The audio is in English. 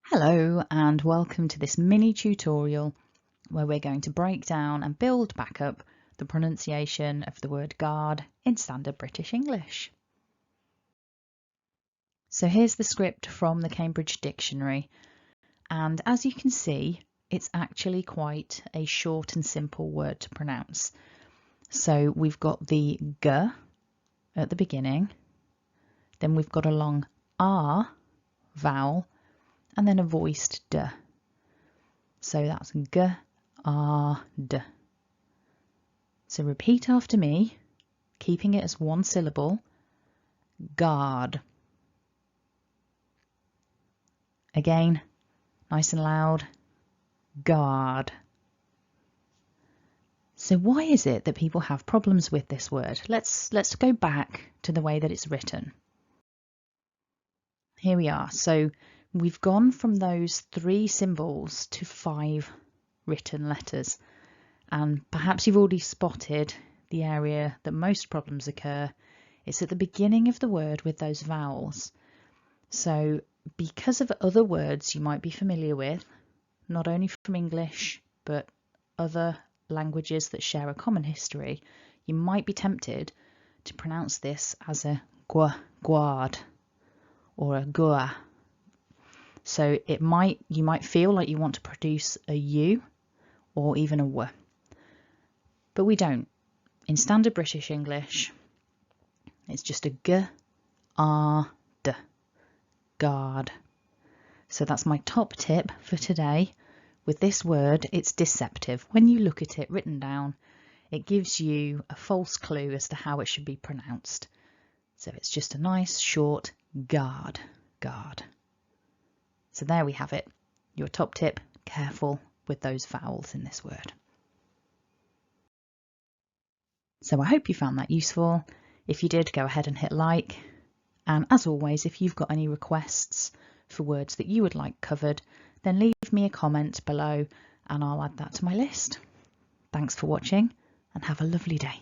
Hello and welcome to this mini tutorial where we're going to break down and build back up the pronunciation of the word guard in standard British English. So here's the script from the Cambridge Dictionary, and as you can see it's actually quite a short and simple word to pronounce. So we've got the g at the beginning, then we've got a long r vowel, and then a voiced d. So that's g, r, d. So repeat after me, keeping it as one syllable. Guard. Again, nice and loud. Guard. So why is it that people have problems with this word? Let's go back to the way that it's written. Here we are. So we've gone from those 3 symbols to 5 written letters, and perhaps you've already spotted the area that most problems occur. It's at the beginning of the word with those vowels. So because of other words you might be familiar with, not only from English but other languages that share a common history, you might be tempted to pronounce this as a guard or a gua. So you might feel like you want to produce a U or even a W. But we don't. In standard British English, it's just a g, r, d, guard. So that's my top tip for today. With this word, it's deceptive. When you look at it written down, it gives you a false clue as to how it should be pronounced. So it's just a nice short guard. So there we have it. Your top tip, careful with those vowels in this word. So I hope you found that useful. If you did, go ahead and hit like. And as always, if you've got any requests for words that you would like covered, then leave me a comment below and I'll add that to my list. Thanks for watching and have a lovely day.